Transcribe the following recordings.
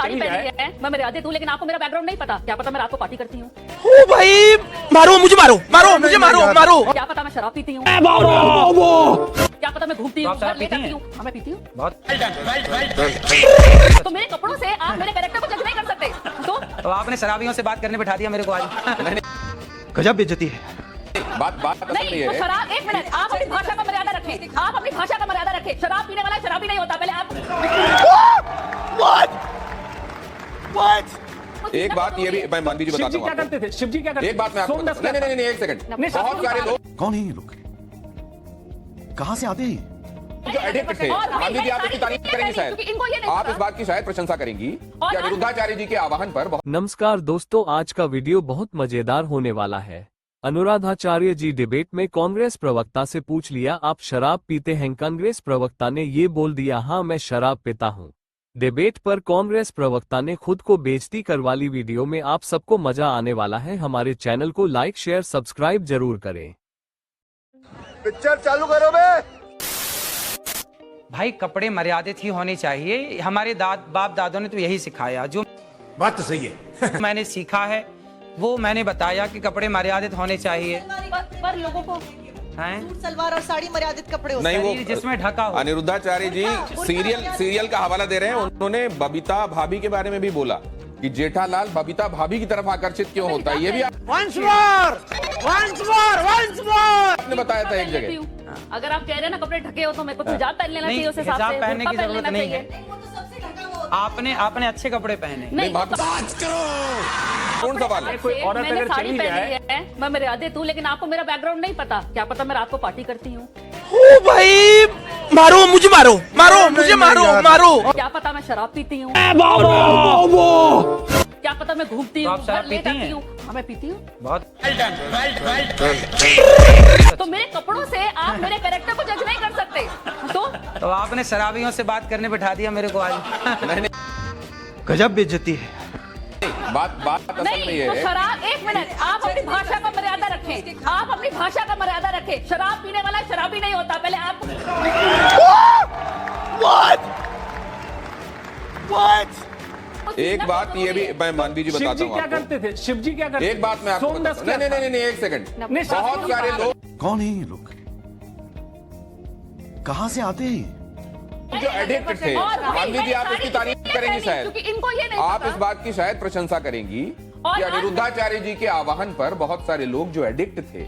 साड़ी पहनी है, मैं मर्यादित हूँ, लेकिन आपको मेरा बैकग्राउंड नहीं पता। क्या पता मैं रात को पार्टी करती हूँ। ओ भाई, मारो मुझे, मारो। क्या पता मैं शराब पीती हूँ। क्या पता मैं घूमती हूँ, घर ले जाती हूँ। मैं पीती हूँ। तो मेरे कपड़ों से आप मेरे कैरेक्टर को जज नहीं कर सकते। तो आपने शराबियों से बात करने बिठा दिया मेरे को आज। गजब बेइज्जती है। बात असल में ये तो है। शराब, एक मिनट, आप अपनी भाषा का मर्यादा रखें। आप अपनी भाषा का मर्यादा रखें। शराब पीने वाला शराबी नहीं होता। पहले आप एक बात ये भी मैं मानवी जी बताता हूँ। क्या करते थे? शिव जी क्या करते थे? एक बात मैं आपको सोमदत्त नहीं नहीं नहीं एक सेकंड। बहुत सारे लोग कौन है ये लोग? कहाँ से आते हैं? जो एडिक्ट थे, मानवी जी आप इसकी तारीफ करेंगी शायद, इनको ये नहीं आप पता। इस बात की शायद प्रशंसा करेंगी कि अनिरुद्धाचार्य जी के आह्वान पर नमस्कार दोस्तों, आज का वीडियो बहुत मजेदार होने वाला है। अनुराधाचार्य जी डिबेट में कांग्रेस प्रवक्ता से पूछ लिया, आप शराब पीते हैं? कांग्रेस प्रवक्ता ने ये बोल दिया, हाँ मैं शराब पीता हूँ। डिबेट पर कांग्रेस प्रवक्ता ने खुद को बेइज्जती करवाली। वीडियो में आप सबको मजा आने वाला है। हमारे चैनल को लाइक शेयर सब्सक्राइब जरूर करें। पिक्चर चालू करो बे। भाई कपड़े मर्यादित ही होने चाहिए। हमारे बाप दादों ने तो यही सिखाया। जो बात तो सही है। मैंने सीखा है वो मैंने बताया कि कपड़े मर्यादित होने चाहिए। पर लोगों को हैं? सूट सलवार और साड़ी मर्यादित कपड़े होते नहीं, शरीर जिसमें ढका हो। अनिरुद्धाचार्य जी सीरियल का हवाला दे रहे हैं। उन्होंने बबीता भाभी के बारे में भी बोला कि जेठालाल बबीता भाभी की तरफ आकर्षित क्यों होता है। ये भी आपने बताया था एक जगह। अगर आप कह रहे हैं ना कपड़े ढके हो तो मेरे को हिजाब पहन लेना नहीं, चाहिए। उस हिसाब हिजाब से पहनने की बुर्का जरूरत लेना नहीं चाहिए। है। आपने अच्छे कपड़े पहने। नहीं, कौन सवाल है? कोई औरत मैंने अगर साड़ी चली पहनी जाए है, मैं मर्यादित हूँ, लेकिन आपको मेरा बैकग्राउंड नहीं पता। क्या पता मैं रात को पार्टी करती हूँ। ओ भाई, मारो मुझे, मारो। क्या पता मैं शराब पीती हूँ। क्या पता मैं घूमती तो हूँ, आप शराब घर ले पीती जाती हैं? हूँ। हाँ मैं पीती हूँ। बहुत तो मेरे कपड़ों से आप मेरे कैरेक्टर को जज नहीं कर सकते। तो आपने शराबियों से बात करने बिठा दिया मेरे को आज। गजब बेइज्जती है। बात असल में ये तो है। शराब, एक मिनट, आप अपनी भाषा का मर्यादा रखें। आप अपनी भाषा का मर्यादा रखें। शराब पीने वाला शराबी नहीं होता। पहले आप एक बात ये भी मैं मानवी जी शिव बताता जी हूँ क्या आपको। करते थे? शिव जी क्या करते थे? एक बात मैं आपको सोमदत्त बताता हूँ। क्या नहीं एक सेकंड। नहीं, बहुत सारे लोग कौन है ये लोग? कहाँ से आते हैं? जो एडिक्ट थे, मानवी जी आप इसकी तारीफ करेंगी शायद, क्योंकि इनको ये नहीं आप पता। इस बात की शायद प्रशंसा करेंगी कि अनिरुद्धाचार्य जी के आह्वान पर बहुत सारे लोग जो एडिक्ट थे,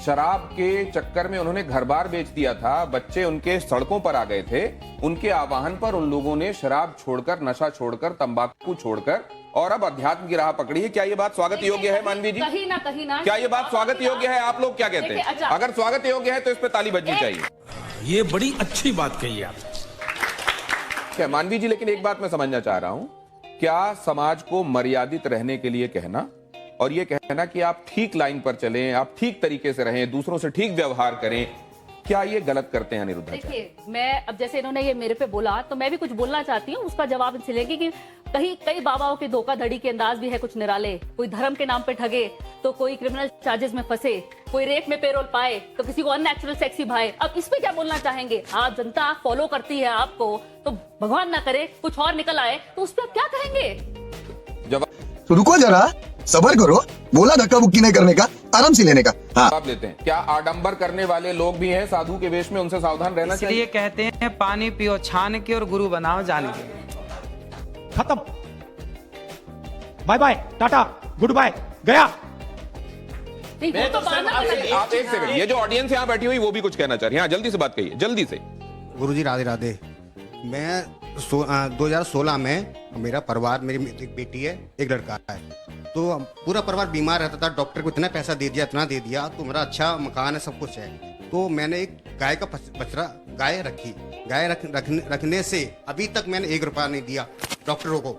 शराब के चक्कर में उन्होंने घर बार बेच दिया था, बच्चे उनके सड़कों पर आ गए थे, उनके आह्वान पर उन लोगों ने शराब छोड़कर, नशा छोड़कर, तंबाकू छोड़कर और अब अध्यात्म की राह पकड़ी है। क्या ये बात स्वागत योग्य है मानवी जी? कहीं ना क्या ये बात स्वागत योग्य है? आप लोग क्या कहते देखिए, हैं? अच्छा। अगर स्वागत योग्य है तो इस पे ताली बजनी चाहिए। ये बड़ी अच्छी बात कही आप। क्या मानवी जी, लेकिन एक बात मैं समझना चाह रहा हूं, क्या समाज को मर्यादित रहने के लिए कहना और ये कहना कि आप ठीक लाइन पर चलें, आप ठीक तरीके से रहें, दूसरों से ठीक व्यवहार करें, क्या ये गलत करते हैं अनिरुद्धाचार्य? देखिए, मैं अब जैसे इन्होंने ये मेरे पे बोला तो मैं भी कुछ बोलना चाहती हूँ। उसका जवाब इनसे लेंगे कि कई बाबाओं के धोखाधड़ी के अंदाज भी है कुछ निराले। कोई धर्म के नाम पे ठगे तो कोई क्रिमिनल चार्जेस में फंसे, कोई रेप में पेरोल पाए तो किसी को अननेचुरल सेक्सी भाए। अब इस पे क्या बोलना चाहेंगे? आप जनता फॉलो करती है आपको, तो भगवान ना करे कुछ और निकल आए तो उस पर आप क्या कहेंगे? जवाब रुको जरा, सबर करो। बोला धक्का बुक्की नहीं करने का, आराम से लेने का। हाँ, जवाब देते हैं। क्या आडंबर करने वाले लोग भी हैं साधु के वेश में? उनसे सावधान रहना चाहिए। इसलिए कहते हैं पानी पियो छान के और गुरु बनाओ जान के। खत्म। Bye bye, tata, good bye, गया। नहीं, वो तो बाद में बोलेंगे। आप एक सेकंड, ये जो ऑडियंस यहाँ बैठी हुई वो भी कुछ कहना चाह रही है। हाँ, जल्दी से बात कहिए, जल्दी से। गुरुजी राधे राधे। मैं 2016 में मेरा परिवार, मेरी एक बेटी है, एक लड़का है, तो पूरा परिवार बीमार रहता था। डॉक्टर को इतना पैसा दे दिया, इतना दे दिया, तो मेरा अच्छा मकान है, सब कुछ है। तो मैंने एक गाय का बछड़ा गाय रखी। गाय रखने से अभी तक मैंने 1 रुपया नहीं दिया डॉक्टरों को।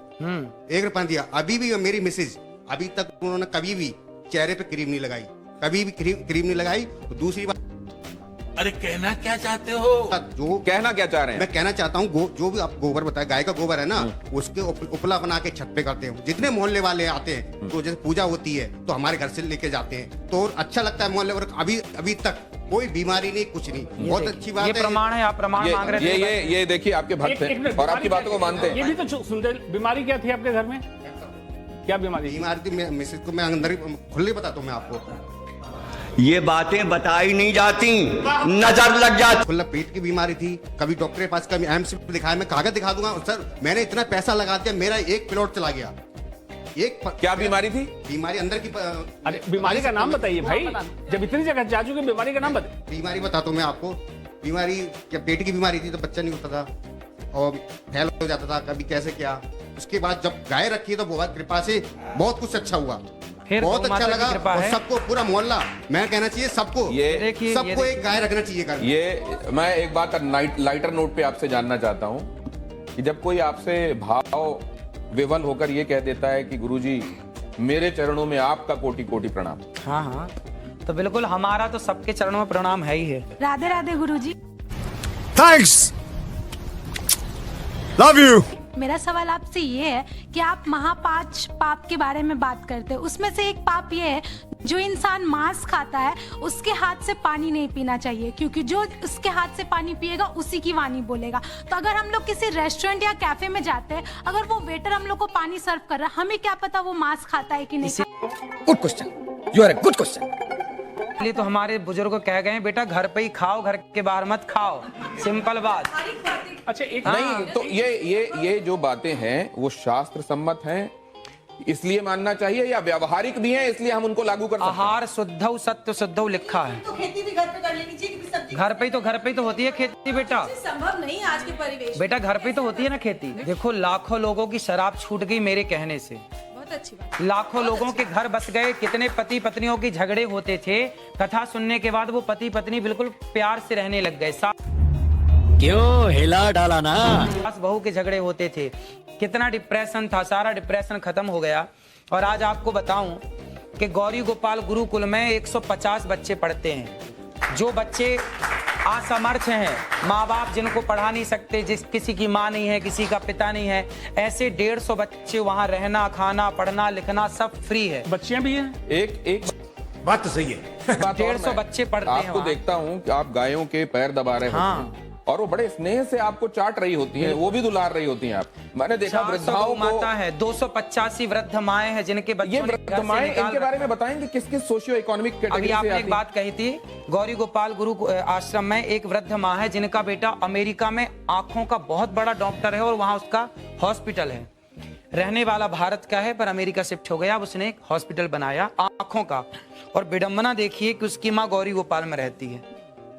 1 रुपया दिया। अभी भी मेरी मिसेज, अभी तक उन्होंने कभी भी चेहरे पे क्रीम नहीं लगाई, कभी भी क्रीम नहीं लगाई। दूसरी बात, अरे कहना क्या चाहते हो? जो कहना क्या चाह रहे हैं? मैं कहना चाहता हूँ जो भी आप गोबर बताया, गाय का गोबर है ना, उसके उपला बना के छत पे करते हैं। जितने मोहल्ले वाले आते हैं तो जैसे पूजा होती है तो हमारे घर से लेके जाते हैं, तो अच्छा लगता है मोहल्ले वाले। अभी तक कोई बीमारी नहीं, कुछ नहीं, बहुत अच्छी बात है। ये प्रमाण है, आप प्रमाण मांग रहे थे। ये देखिए आपके भक्त हैं और आपकी बातों को मानते हैं। ये भी तो सुनते। बीमारी क्या थी आपके घर में? क्या बीमारी थी? मिसेज को मैं अंदर ही खुले बताता हूँ मैं आपको। ये बातें बताई नहीं जाती, नजर लग जाती। खुला पेट की बीमारी थी, कभी डॉक्टर के पास, कभी एम्स में दिखाया। मैं कागज दिखा दूंगा सर, मैंने इतना पैसा लगा दिया, मेरा एक प्लॉट चला गया। क्या बीमारी थी? बीमारी अंदर की। अरे बीमारी का नाम बताइए भाई, जब इतनी जगह जा चुके, बीमारी का नाम बताइए। बीमारी बताता हूँ मैं आपको। बीमारी क्या, पेट की बीमारी थी तो बच्चा नहीं होता था और फैल हो जाता था, कभी कैसे क्या। उसके बाद जब गाय रखी तो बहुत कृपा से बहुत कुछ अच्छा हुआ, बहुत अच्छा लगा। और सबको, पूरा मोहल्ला, मैं कहना चाहिए सबको, सबको एक गाय रखना चाहिए घर में। ये मैं एक बात लाइटर नोट पे आपसे जानना चाहता हूँ कि जब कोई आपसे भाव विवल होकर ये कह देता है कि गुरुजी मेरे चरणों में आपका कोटि कोटि प्रणाम। हाँ हाँ, तो बिल्कुल हमारा तो सबके चरणों में प्रणाम है ही है। Radhe Radhe Guruji. Thanks, love you. मेरा सवाल आपसे ये है कि आप महापांच पाप के बारे में बात करते हैं, उसमें से एक पाप ये है, जो इंसान मांस खाता है उसके हाथ से पानी नहीं पीना चाहिए, क्योंकि जो उसके हाथ से पानी पिएगा उसी की वाणी बोलेगा। तो अगर हम लोग किसी रेस्टोरेंट या कैफे में जाते हैं, अगर वो वेटर हम लोग को पानी सर्व कर रहा है, हमें क्या पता वो मांस खाता है कि नहीं। Good question, you are a good question. इसलिए तो हमारे बुजुर्ग कह गए हैं, बेटा घर पे ही खाओ, घर के बाहर मत खाओ, सिंपल बात। अच्छा एक नहीं तो ये जो बातें हैं वो शास्त्र सम्मत हैं, इसलिए मानना चाहिए, या व्यावहारिक भी हैं इसलिए हम उनको लागू कर सकते हैं? आहार शुद्धौ सत्य शुद्धौ लिखा है। तो खेती भी घर पे कर लेनी चाहिए, सब्जी घर पे ही तो होती है खेती बेटा। संभव नहीं आज के परिवेश। बेटा घर पे ही तो होती है ना खेती। देखो लाखों लोगों की शराब छूट गई मेरे कहने से, बहुत अच्छी बात। लाखों लोगों के घर बस गए। कितने पति पत्नियों के झगड़े होते थे, कथा सुनने के बाद वो पति पत्नी बिल्कुल प्यार से रहने लग गए। क्यों हिला डाला ना? सास बहू के झगड़े होते थे, कितना डिप्रेशन था, सारा डिप्रेशन खत्म हो गया। और आज आपको बताऊं कि गौरी गोपाल गुरुकुल में 150 बच्चे पढ़ते हैं। जो बच्चे असमर्थ हैं, माँ बाप जिनको पढ़ा नहीं सकते, किसी की माँ नहीं है, किसी का पिता नहीं है, ऐसे 150 बच्चे वहाँ रहना, खाना, पढ़ना, लिखना सब फ्री है। बच्चियां भी हैं। एक बात तो सही है। 150 बच्चे पढ़ते हैं। आपको देखता हूँ कि आप गायों के पैर दबा रहे होते हैं और वो बड़े स्नेह से आपको चाट रही होती हैं, वो भी दुलार रही होती हैं। आप, मैंने देखा वृद्धाओं माता है, 285 वृद्ध माएँ हैं जिनके बच्चे, ये वृद्ध माएँ, इनके बारे में बताएंगे किस किस सोशियो इकोनॉमिक कैटेगरी से आती हैं? आपने एक बात कही थी, गौरी गोपाल गुरु आश्रम में एक वृद्ध माँ है जिनका बेटा अमेरिका में आंखों का बहुत बड़ा डॉक्टर है और वहाँ उसका हॉस्पिटल है। रहने वाला भारत का है पर अमेरिका शिफ्ट हो गया, उसने एक हॉस्पिटल बनाया आंखों का। और विडंबना देखिए कि उसकी माँ गौरी गोपाल में रहती है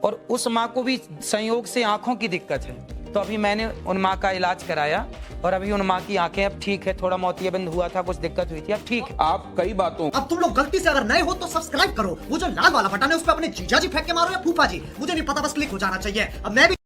और उस माँ को भी संयोग से आंखों की दिक्कत है। तो अभी मैंने उन माँ का इलाज कराया और अभी उन माँ की आंखें अब ठीक है, थोड़ा मोतियाबिंद हुआ था, कुछ दिक्कत हुई थी, अब ठीक है। आप कई बातों, अब तुम लोग गलती से अगर नए हो तो सब्सक्राइब करो, वो जो लाल वाला बटन है उस पर अपने जीजा जी फेंक के मारो या फूफा जी, मुझे नहीं पता, बस क्लिक हो जाना चाहिए। अब मैं भी